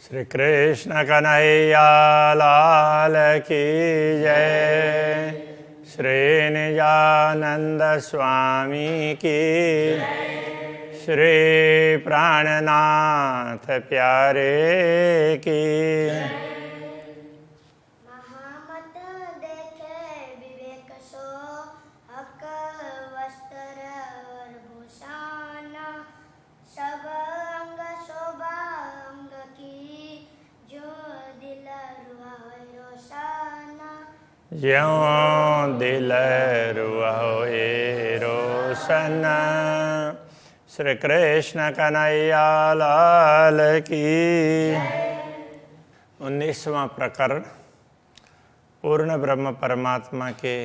श्री कृष्ण कन्हैया लाल की जय। श्री निजानंद स्वामी की, श्री प्राणनाथ प्यारे की। महामत देखे विवेक सो, हक वस्त्र और भूषण, सब अंग शोभा अंग की, जो दिल रुआए रोशन। ज्यों दिल रुआए रोशन। श्री कृष्ण कन्हैया लाल की। 19वां प्रकरण पूर्ण ब्रह्म परमात्मा के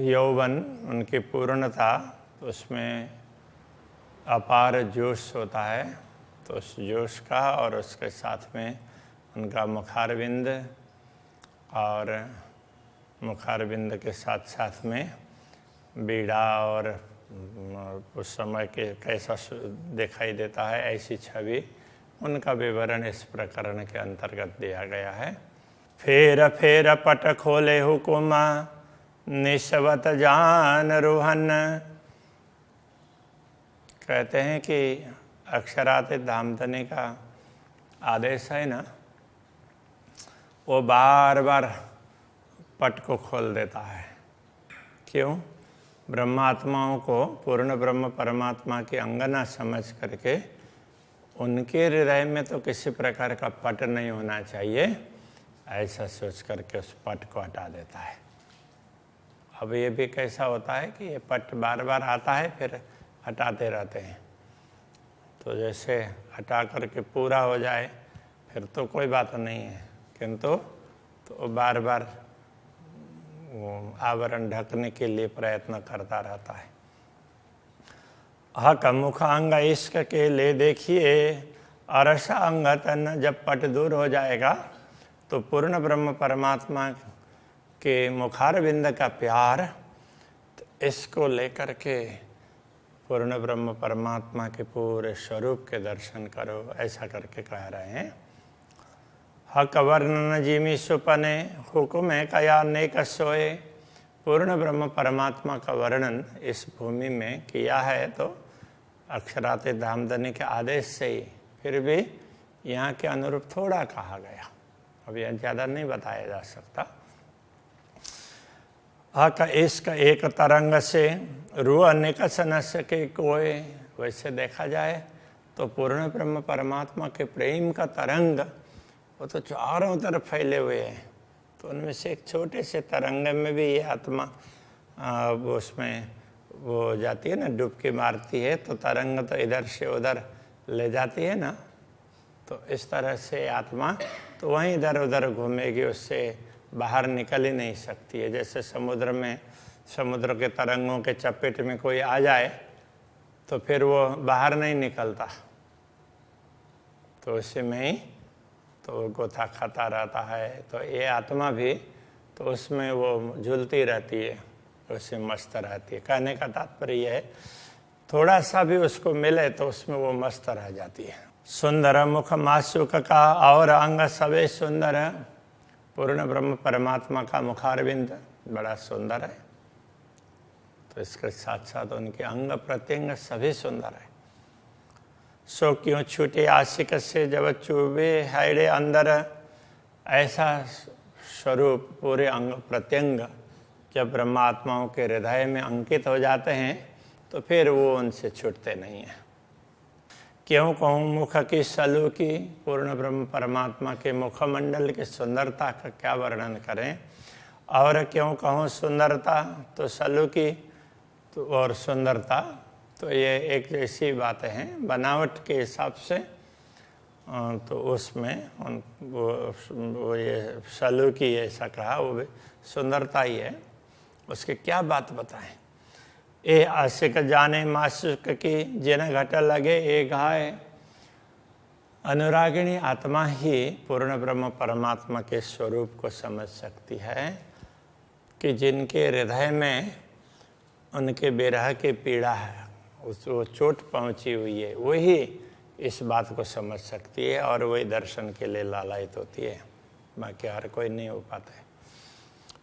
यौवन, उनकी पूर्णता, तो उसमें अपार जोश होता है। तो उस जोश का और उसके साथ में उनका मुखारविंद, और मुखारविंद के साथ साथ में बीड़ा, और उस समय के कैसा दिखाई देता है ऐसी छवि, उनका विवरण इस प्रकरण के अंतर्गत दिया गया है। फेर फेर पट खोले हुकुम, निस्वत जान रोहन। कहते हैं कि अक्षरातीत धामधनी का आदेश है ना, वो बार बार पट को खोल देता है। क्यों? ब्रह्मात्माओं को पूर्ण ब्रह्म परमात्मा की अंगना समझ करके उनके हृदय में तो किसी प्रकार का पट नहीं होना चाहिए, ऐसा सोच करके उस पट को हटा देता है। अब ये भी कैसा होता है कि ये पट बार बार आता है, फिर हटाते रहते हैं। तो जैसे हटा करके पूरा हो जाए फिर तो कोई बात नहीं है, किंतु तो बार बार आवरण ढकने के लिए प्रयत्न करता रहता है। हक मुख अंग इश्क के ले देखिए, अरसा अंग तन। जब पट दूर हो जाएगा तो पूर्ण ब्रह्म परमात्मा के मुखारविंद का प्यार, तो इसको लेकर के पूर्ण ब्रह्म परमात्मा के पूरे स्वरूप के दर्शन करो, ऐसा करके कह रहे हैं। हक वर्णन जिमी सुपने, हुकुम है कया नेक सोए। पूर्ण ब्रह्म परमात्मा का वर्णन इस भूमि में किया है तो अक्षरातीत धामधनी के आदेश से ही, फिर भी यहाँ के अनुरूप थोड़ा कहा गया, अब यह ज़्यादा नहीं बताया जा सकता। हक इश्क एक तरंग से, रूह निकस न सके कोई। वैसे देखा जाए तो पूर्ण ब्रह्म परमात्मा के प्रेम का तरंग वो तो चारों तरफ फैले हुए हैं, तो उनमें से एक छोटे से तरंग में भी ये आत्मा वो उसमें वो जाती है ना, डुबकी मारती है, तो तरंग तो इधर से उधर ले जाती है ना। तो इस तरह से आत्मा तो वहीं इधर उधर घूमेगी, उससे बाहर निकल ही नहीं सकती है। जैसे समुद्र में, समुद्र के तरंगों के चपेट में कोई आ जाए तो फिर वो बाहर नहीं निकलता, तो उसी में ही तो गोता खाता रहता है। तो ये आत्मा भी तो उसमें वो झूलती रहती है, उससे मस्त रहती है। कहने का तात्पर्य यह है, थोड़ा सा भी उसको मिले तो उसमें वो मस्त रह जाती है। सुंदर मुख मासुक का और अंग सवे सुंदर। पूर्ण ब्रह्म परमात्मा का मुखारविंद बड़ा सुंदर है, तो इसके साथ साथ उनके अंग प्रत्यंग सभी सुंदर है। सो क्यों छूटे आशिक से जब चुभे हैड़े अंदर। ऐसा स्वरूप पूरे अंग प्रत्यंग जब ब्रह्मात्माओं के हृदय में अंकित हो जाते हैं तो फिर वो उनसे छूटते नहीं हैं। क्यों कहूँ मुख की सलू की। पूर्ण ब्रह्म परमात्मा के मुखमंडल की सुंदरता का क्या वर्णन करें। और क्यों कहूँ सुंदरता, तो सलू की तो और सुंदरता तो ये एक जैसी बातें हैं बनावट के हिसाब से। तो उसमें वो ये सलू की ऐसा कहा, वो भी सुंदरता ही है। उसकी क्या बात बताएं। ए आशिक जाने माशुक की, जिन घट लगे ए घाय। अनुरागिणी आत्मा ही पूर्ण ब्रह्म परमात्मा के स्वरूप को समझ सकती है कि जिनके हृदय में उनके विरह की पीड़ा है, उस वो चोट पहुंची हुई है, वही इस बात को समझ सकती है और वही दर्शन के लिए लालायित होती है, बाकी हर कोई नहीं हो पाता है।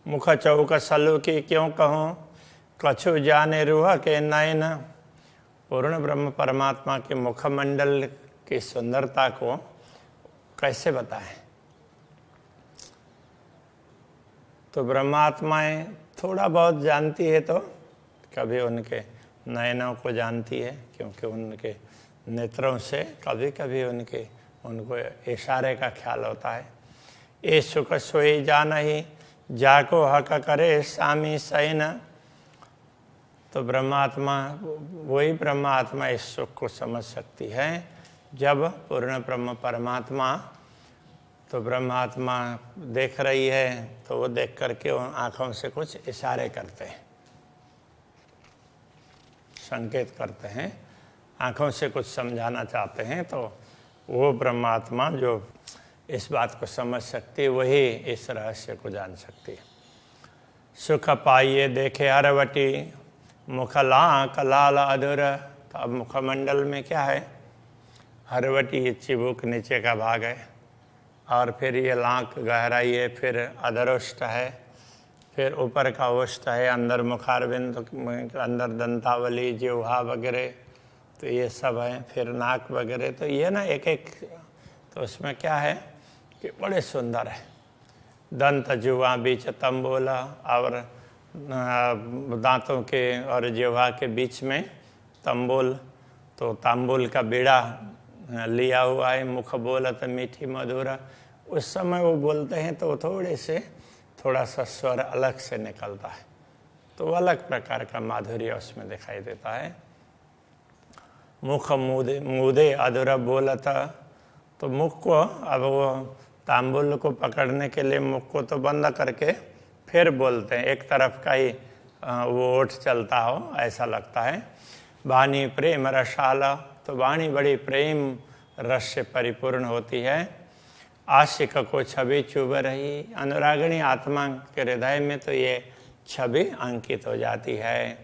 मुख चौक सलू की क्यों कहूँ, कछु जाने रूह के नयन। पूर्ण ब्रह्म परमात्मा के मुखमंडल की सुंदरता को कैसे बताएं? तो ब्रह्मात्माएं थोड़ा बहुत जानती है, तो कभी उनके नयनों को जानती है, क्योंकि उनके नेत्रों से कभी कभी उनको इशारे का ख्याल होता है। ये सुख सोई जान ही जाको हक करे स्वामी सैन। तो ब्रह्मात्मा, वही ब्रह्मात्मा इस सुख को समझ सकती है जब पूर्ण ब्रह्म परमात्मा, तो ब्रह्मात्मा देख रही है तो वो देख करके उन आँखों से कुछ इशारे करते हैं, संकेत करते हैं, आँखों से कुछ समझाना चाहते हैं। तो वो ब्रह्मात्मा जो इस बात को समझ सकती है, वही इस रहस्य को जान सकती है। सुख पाइए देखे हरवटी, मुखला कलाल अधुर। तो अब मुखमंडल में क्या है? हरवटी ये चिबुक नीचे का भाग है, और फिर ये लांक गहराई है, फिर अधरोष्ट है, फिर ऊपर का ओष्ठ है, अंदर मुखारबिंद, अंदर दंतावली, जिह्वा वगैरह, तो ये सब है, फिर नाक वगैरह। तो ये ना एक एक, तो उसमें क्या है कि बड़े सुंदर है। दंत जिह्वा बीच तंबोला, और दांतों के और जिह्वा के बीच में तंबोल, तो तांबुल का बीड़ा लिया हुआ है। मुख बोलत मीठी मधुरा। उस समय वो बोलते हैं तो थोड़ा सा स्वर अलग से निकलता है, तो अलग प्रकार का माधुर्य उसमें दिखाई देता है। मुख मुदे अधूरा बोलता, तो मुख को, अब वो तांबुल को पकड़ने के लिए मुख को तो बंद करके फिर बोलते हैं, एक तरफ का ही वो ओठ चलता हो ऐसा लगता है। वाणी प्रेम रसाला, तो वाणी बड़ी प्रेम रस से परिपूर्ण होती है। आशिक को छवि चुभ रही, अनुरागिणी आत्मा के हृदय में तो ये छवि अंकित हो जाती है।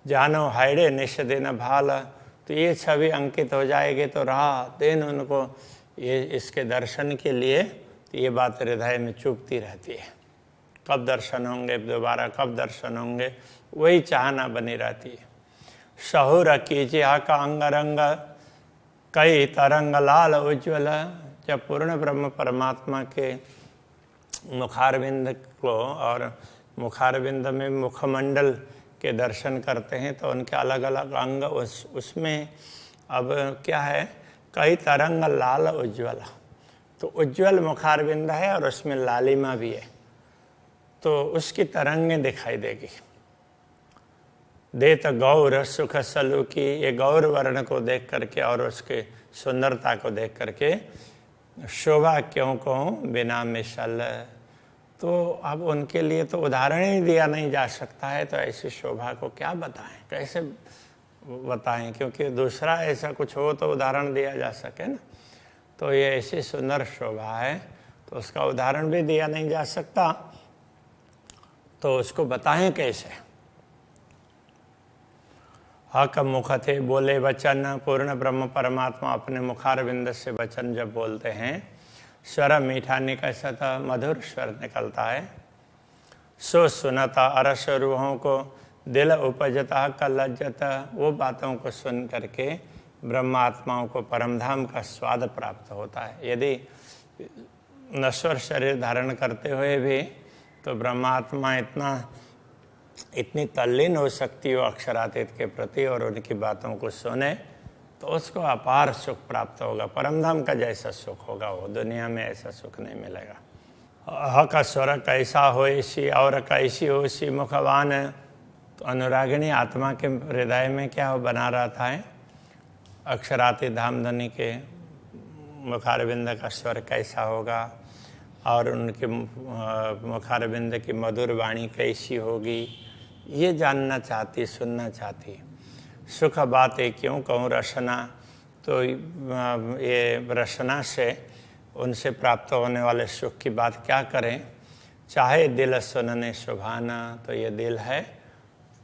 जानो हायड़े निश दिन भाल, तो ये छवि अंकित हो जाएगी तो रात दिन उनको ये इसके दर्शन के लिए तो ये बात हृदय में चुभती रहती है। कब दर्शन होंगे दोबारा, कब दर्शन होंगे, वही चाहना बनी रहती है। शहुर कीजिए का अंग रंग, कई तरंग लाल उज्ज्वल। जब पूर्ण ब्रह्म परमात्मा के मुखारविंद को और मुखारविंद में मुखमंडल के दर्शन करते हैं तो उनके अलग अलग अंग, उसमें अब क्या है, कई तरंग लाल उज्ज्वल। तो उज्ज्वल मुखारविंद है और उसमें लालिमा भी है, तो उसकी तरंगें दिखाई देगी। देत गौर सुख सलू की, ये गौर वर्ण को देख करके और उसके सुंदरता को देख करके शोभा क्यों कहूँ बिना मिसल। तो अब उनके लिए तो उदाहरण ही दिया नहीं जा सकता है, तो ऐसी शोभा को क्या बताएं, कैसे बताएं, क्योंकि दूसरा ऐसा कुछ हो तो उदाहरण दिया जा सके ना। तो ये ऐसी सुंदर शोभा है तो उसका उदाहरण भी दिया नहीं जा सकता, तो उसको बताएं कैसे। हक मुख थे बोले वचन, पूर्ण ब्रह्म परमात्मा अपने मुखारविंद से वचन जब बोलते हैं, स्वर मीठा निकलता, मधुर स्वर निकलता है। सो सुनता अरस रूहों को, दिल उपजता का लज्जता। वो बातों को सुन करके ब्रह्मात्माओं को परमधाम का स्वाद प्राप्त होता है। यदि नश्वर शरीर धारण करते हुए भी तो ब्रह्मात्मा इतनी तल्लीन हो सकती हो अक्षरातीत के प्रति और उनकी बातों को सुने तो उसको अपार सुख प्राप्त होगा। परमधाम का जैसा सुख होगा वो दुनिया में ऐसा सुख नहीं मिलेगा। हक स्वर कैसा हो इसी और कैसी हो इसी मुखवान। तो अनुरागिणी आत्मा के हृदय में क्या हो बना रहता है, अक्षरातीत धामधनी के मुखारविंद का स्वर कैसा होगा और उनके मुखारविंद की मधुर वाणी कैसी होगी, ये जानना चाहती, सुनना चाहती। सुख बातें क्यों कहूँ रसना, तो ये रसना से उनसे प्राप्त होने वाले सुख की बात क्या करें। चाहे दिल सुनने सुभाना, तो ये दिल है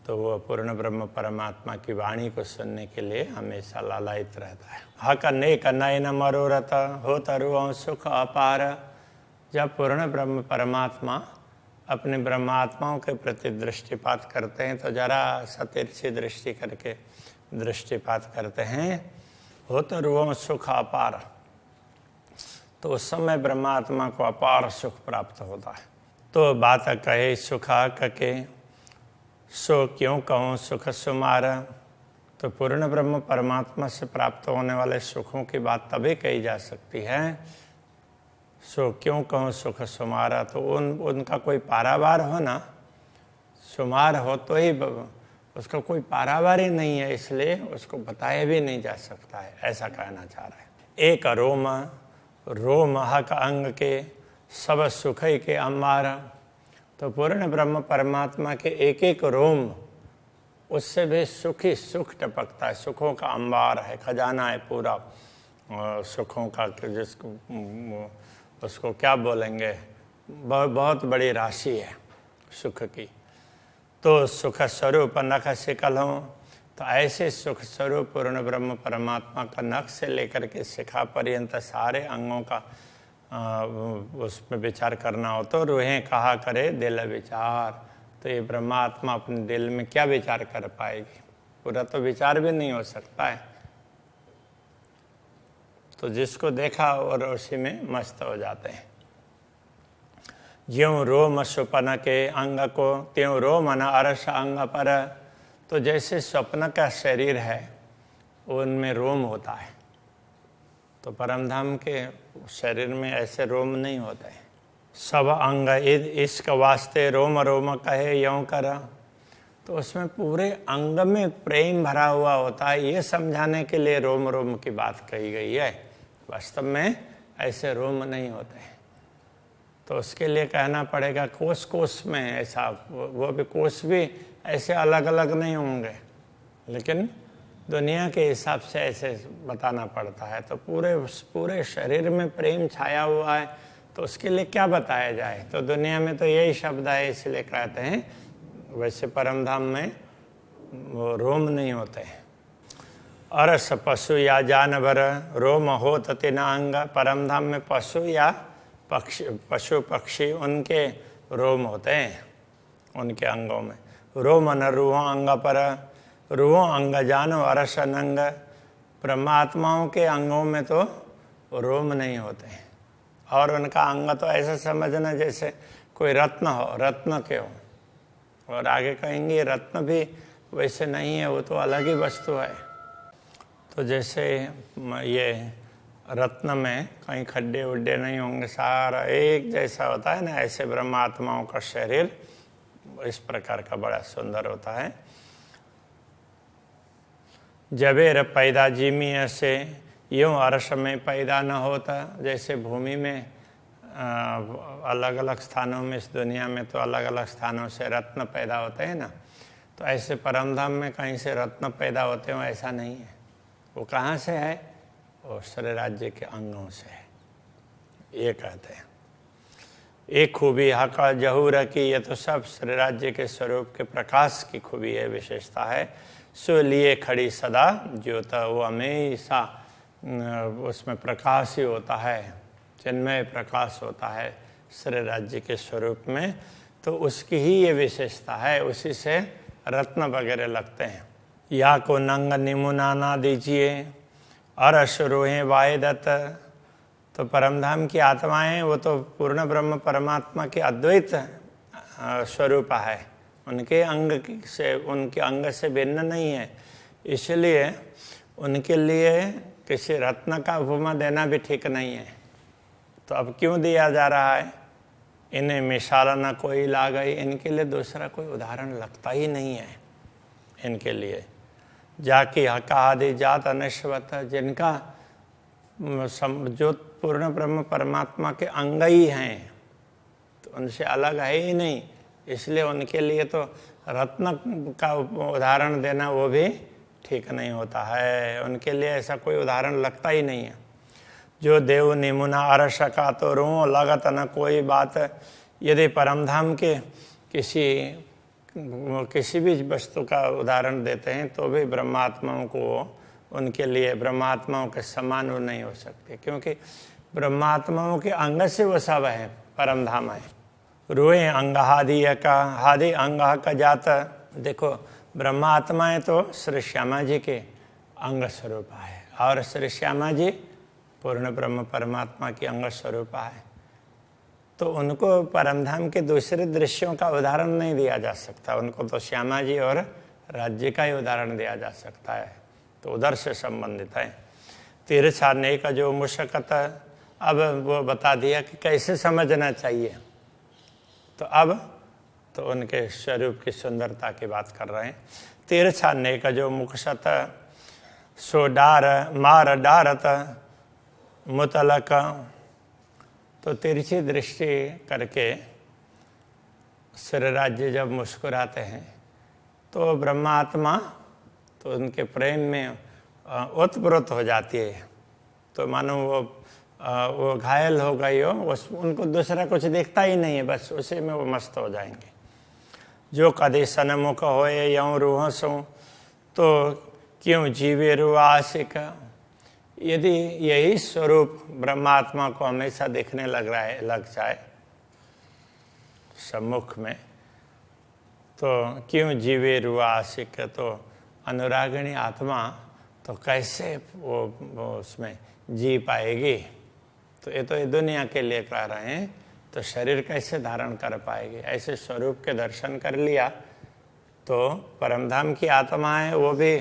तो वो पूर्ण ब्रह्म परमात्मा की वाणी को सुनने के लिए हमेशा लालायित रहता है। हक नेक नयन मनोरथ हो तरु सुख अपार। जब पूर्ण ब्रह्म परमात्मा अपने ब्रह्मात्माओं के प्रति दृष्टिपात करते हैं तो जरा सतिरछी दृष्टि करके दृष्टिपात करते हैं, हो तरु सुख अपार, तो उस समय ब्रह्मात्मा को अपार सुख प्राप्त होता है। तो बात कहे सुखा कके सो क्यों कहूँ सुख सुमारा। तो पूर्ण ब्रह्म परमात्मा से प्राप्त होने वाले सुखों की बात तभी कही जा सकती है, सो क्यों कहूँ सुख सुमारा। तो उनका कोई पारावार हो ना, सुमार हो तो ही, उसका कोई पारावार ही नहीं है, इसलिए उसको बताया भी नहीं जा सकता है, ऐसा कहना चाह रहा है। एक रोम रोम हक अंग के सब सुख के अम्बारा। तो पूर्ण ब्रह्म परमात्मा के एक एक रोम, उससे भी सुख ही सुख टपकता है, सुखों का अंबार है, खजाना है पूरा सुखों का, जिसको उसको क्या बोलेंगे, बहुत बड़ी राशि है सुख की। तो सुख स्वरूप नख शिकल हो। तो ऐसे सुख स्वरूप पूर्ण ब्रह्म परमात्मा का नख से लेकर के शिखा पर्यंत सारे अंगों का उसमें विचार करना हो तो रूहें कहा करे दिल विचार। तो ये ब्रह्मात्मा अपने दिल में क्या विचार कर पाएगी, पूरा तो विचार भी नहीं हो सकता है। तो जिसको देखा और उसी में मस्त हो जाते हैं। ज्यों रोम स्वप्न के अंग को त्यों रोम न अरस अंग पर। तो जैसे स्वप्न का शरीर है उनमें रोम होता है, तो परमधाम के शरीर में ऐसे रोम नहीं होते हैं। सब अंग इसक वास्ते रोम रोम कहे यों करा। तो उसमें पूरे अंग में प्रेम भरा हुआ होता है, ये समझाने के लिए रोम रोम की बात कही गई है। वास्तव में ऐसे रोम नहीं होते हैं, तो उसके लिए कहना पड़ेगा कोस कोस में ऐसा, वो भी कोस भी ऐसे अलग अलग नहीं होंगे, लेकिन दुनिया के हिसाब से ऐसे बताना पड़ता है। तो पूरे शरीर में प्रेम छाया हुआ है, तो उसके लिए क्या बताया जाए। तो दुनिया में तो यही शब्द है, इसलिए कहते हैं। वैसे परमधाम में वो रोम नहीं होते हैं। अरस पशु या जानवर रोम हो तिना अंग। परमधाम में पशु या पशु पक्षी उनके रोम होते हैं, उनके अंगों में। रोम न रूहों अंग पर रूहों अंग जानो अरस नंग। ब्रह्मात्माओं के अंगों में तो रोम नहीं होते हैं, और उनका अंग तो ऐसा समझना जैसे कोई रत्न हो, रत्न के हो। और आगे कहेंगे रत्न भी वैसे नहीं है, वो तो अलग ही वस्तु है। तो जैसे ये रत्न में कहीं खड्डे उड्डे नहीं होंगे, सारा एक जैसा होता है ना, ऐसे ब्रह्मात्माओं का शरीर इस प्रकार का बड़ा सुंदर होता है। जबेर पैदा जीमी से यूँ अर्श में पैदा न होता। जैसे भूमि में अलग अलग स्थानों में, इस दुनिया में तो अलग अलग स्थानों से रत्न पैदा होते हैं ना, तो ऐसे परमधाम में कहीं से रत्न पैदा होते हो ऐसा नहीं है। वो कहाँ से है, वो श्री राज्य के अंगों से है, ये कहते हैं। एक खूबी हका जहूर की, ये तो सब श्री राज्य के स्वरूप के प्रकाश की खूबी है, विशेषता है। सो लिए खड़ी सदा ज्योत, वो हमेशा उसमें प्रकाश ही होता है, चिन्मय प्रकाश होता है श्री राज्य के स्वरूप में। तो उसकी ही ये विशेषता है, उसी से रत्न वगैरह लगते हैं। या को नंग निमुना ना दीजिए अरस रोहें वायदत। तो परमधाम की आत्माएं वो तो पूर्ण ब्रह्म परमात्मा के अद्वैत स्वरूप है, उनके अंग से भिन्न नहीं है, इसलिए उनके लिए किसी रत्न का उपमा देना भी ठीक नहीं है। तो अब क्यों दिया जा रहा है, इन्हें मिसाल न कोई ला गई, इनके लिए दूसरा कोई उदाहरण लगता ही नहीं है इनके लिए। जाकी हका आदि जात अनश्वत, जिनका जो पूर्ण ब्रह्म परमात्मा के अंग ही हैं, तो उनसे अलग है ही नहीं, इसलिए उनके लिए तो रत्न का उदाहरण देना वो भी ठीक नहीं होता है, उनके लिए ऐसा कोई उदाहरण लगता ही नहीं है। जो देव निमुना अरस का तो रो लगत न कोई बात। यदि परमधाम के किसी किसी भी वस्तु का उदाहरण देते हैं तो भी ब्रह्मात्माओं को उनके लिए ब्रह्मात्माओं के समान वो नहीं हो सकते, क्योंकि ब्रह्मात्माओं के अंग से वो सब है, परम धाम है। रुए अंग हादि अंग का जाता। देखो ब्रह्मात्माएं तो श्री श्यामा जी के अंग स्वरूपा है और श्री श्यामा जी पूर्ण ब्रह्म परमात्मा की अंग स्वरूपा है, तो उनको परमधाम के दूसरे दृश्यों का उदाहरण नहीं दिया जा सकता, उनको तो श्यामा जी और राज्य का ही उदाहरण दिया जा सकता है, तो उधर से संबंधित है। तीर्थ छाड़ने का जो मुशक्कत, अब वो बता दिया कि कैसे समझना चाहिए, तो अब तो उनके स्वरूप की सुंदरता की बात कर रहे हैं। तीर्थ छाड़ने का जो मुखशत सो डार मार डारत मुतलक, तो तिरछी दृष्टि करके श्री राज्य जब मुस्कुराते हैं तो ब्रह्मात्मा तो उनके प्रेम में ओतप्रोत हो जाती है, तो मानो वो घायल हो गई हो, उनको दूसरा कुछ दिखता ही नहीं है, बस उसी में वो मस्त हो जाएंगे। जो कदी सनमुख होए यौं रूह सो, तो क्यों जीवे रुआ आशिक। यदि यही स्वरूप ब्रह्मात्मा को हमेशा दिखने लग जाए सम्मुख में, तो क्यों जीवे रुआ आशिक, तो अनुरागिणी आत्मा तो कैसे वो उसमें जी पाएगी। तो ये दुनिया के लिए कह रहे हैं, तो शरीर कैसे धारण कर पाएगी। ऐसे स्वरूप के दर्शन कर लिया तो परमधाम की आत्मा है वो भी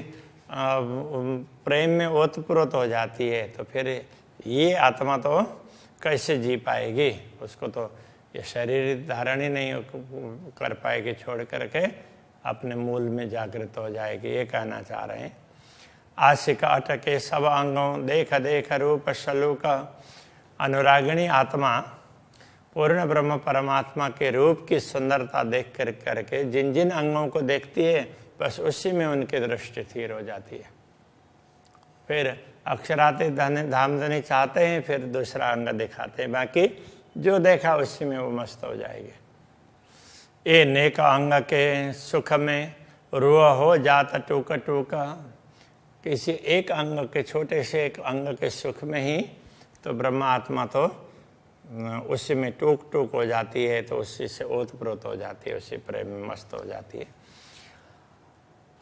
प्रेम में ओतप्रोत हो जाती है, तो फिर ये आत्मा तो कैसे जी पाएगी, उसको तो ये शरीर धारण ही नहीं कर पाएगी, छोड़ करके अपने मूल में जागृत हो जाएगी, ये कहना चाह रहे हैं। आशिक अटके सब अंगों देख देख रूप सलूक, अनुरागिणी आत्मा पूर्ण ब्रह्म परमात्मा के रूप की सुंदरता देख कर करके जिन जिन अंगों को देखती है बस उसी में उनकी दृष्टि स्थिर हो जाती है। फिर अक्षराते धामधनी चाहते हैं, फिर दूसरा अंग दिखाते हैं, बाकी जो देखा उसी में वो मस्त हो जाएंगे। ये नेक अंग के सुख में रुआ हो जाता टूका टूका, किसी एक अंग के छोटे से एक अंग के सुख में ही तो ब्रह्म आत्मा तो उसी में टूक टूक हो जाती है, तो उसी से ओतप्रोत हो जाती है, उसी प्रेम में मस्त हो जाती है।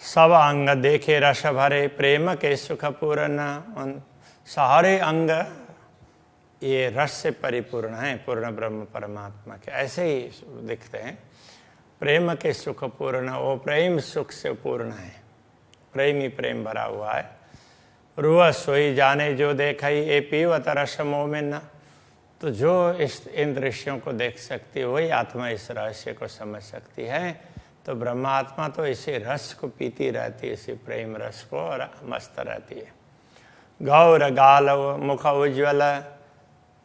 सब अंग देखे रस भरे प्रेम के सुख पूर्ण, सारे अंग ये रस से परिपूर्ण है, पूर्ण ब्रह्म परमात्मा के ऐसे ही दिखते हैं। प्रेम के सुख पूर्ण, वो प्रेम सुख से पूर्ण है, प्रेम ही प्रेम भरा हुआ है। रुआ सोई जाने जो देखई ए पीवत रस मोमिन, तो जो इन दृश्यों को देख सकती है वही आत्मा इस रहस्य को समझ सकती है। तो ब्रह्मात्मा तो इसी रस को पीती रहती है, इसी प्रेम रस को, और मस्त रहती है। गौर गाल मुख उज्ज्वल,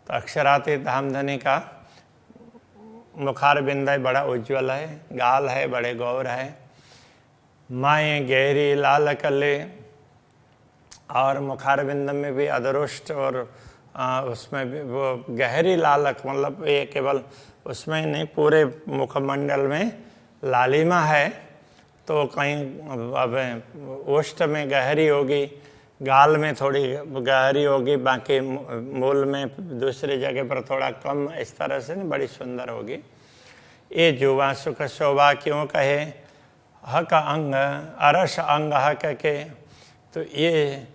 तो अक्षरातीत धामधनी का मुखार बिंद बड़ा उज्ज्वल है, गाल है बड़े गौर है। माए गहरी लाल कले, और मुखार बिंद में भी अदरुष्ट और उसमें भी वो गहरी लालक, मतलब ये केवल उसमें नहीं पूरे मुखमंडल में लालिमा है, तो कहीं अब ओष्ठ में गहरी होगी, गाल में थोड़ी गहरी होगी, बाकी मूल में दूसरी जगह पर थोड़ा कम, इस तरह से नहीं बड़ी सुंदर होगी। ये जुवा सुख शोभा क्यों कहे हक अंग अरस अंग हक के, तो ये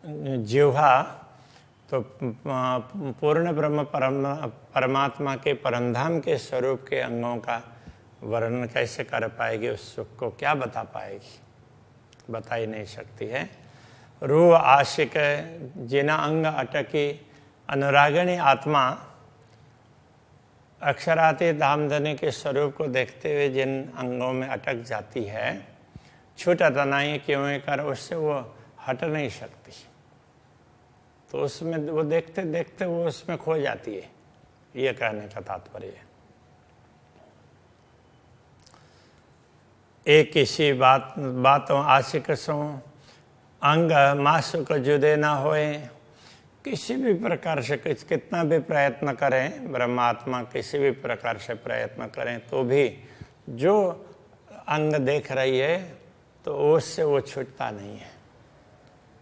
जिह्वा तो पूर्ण ब्रह्म परमात्मा के परमधाम के स्वरूप के अंगों का वर्णन कैसे कर पाएगी, उस सुख को क्या बता पाएगी, बता ही नहीं सकती है। रूह आशिक जिना अंग अटकी, अनुरागिणी आत्मा अक्षरातीत धामधनी के स्वरूप को देखते हुए जिन अंगों में अटक जाती है, छूटा तनाई क्यों कर, उससे वो हट नहीं सकती, तो उसमें वो देखते देखते वो उसमें खो जाती है, ये कहने का तात्पर्य है। एक किसी बातों आशिक सो अंग मासुक जुदे ना होए, किसी भी प्रकार से कितना भी प्रयत्न करें, ब्रह्मात्मा किसी भी प्रकार से प्रयत्न करें तो भी जो अंग देख रही है तो उससे वो छूटता नहीं है।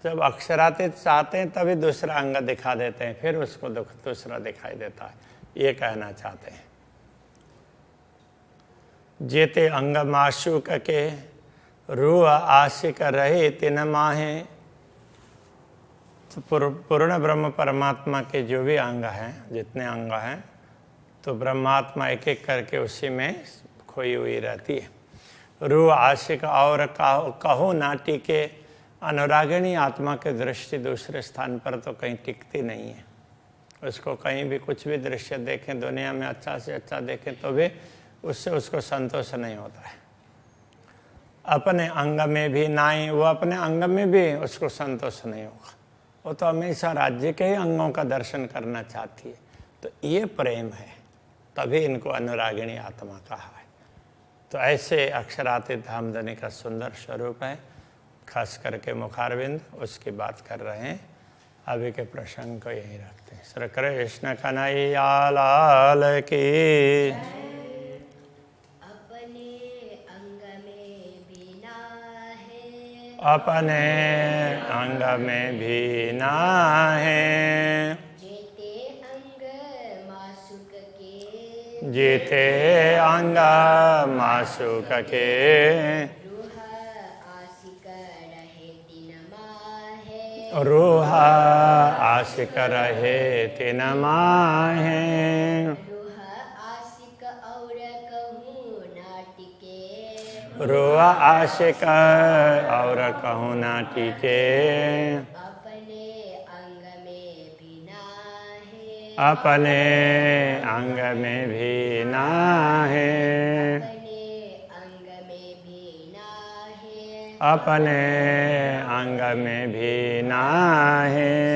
जब अक्षरातीत चाहते हैं तभी दूसरा अंग दिखा देते हैं, फिर उसको दूसरा दिखाई देता है, ये कहना चाहते हैं। जेते अंग माशूक के रूह आशिक रहे तिन माहे। तो पूर्ण ब्रह्म परमात्मा के जो भी अंग हैं, जितने अंग हैं, तो ब्रह्मात्मा एक एक करके उसी में खोई हुई रहती है। रूह आशिक और कहो नाटी के अनुरागिणी आत्मा की दृष्टि दूसरे स्थान पर तो कहीं टिकती नहीं है। उसको कहीं भी कुछ भी दृश्य देखें, दुनिया में अच्छा से अच्छा देखें तो भी उससे उसको संतोष नहीं होता है। अपने अंग में भी नाई, वो अपने अंग में भी उसको संतोष नहीं होगा। वो तो हमेशा राज्य के ही अंगों का दर्शन करना चाहती है। तो ये प्रेम है, तभी इनको अनुरागिणी आत्मा कहा है। तो ऐसे अक्षरातीत धामधनी का सुंदर स्वरूप है, खास करके मुखारविंद, उसकी बात कर रहे हैं। अभी के प्रसंग को यही रखते हैं। श्री कृष्ण कन्हैया लाल की। अपने अंग में भी ना है, जीते अंग मासुक के। रूह आशिक रहे तिन माहे। रूह आशिक और कहूँ ना टीके। अपने अंग में भी ना है, अपने अंग में भी ना है।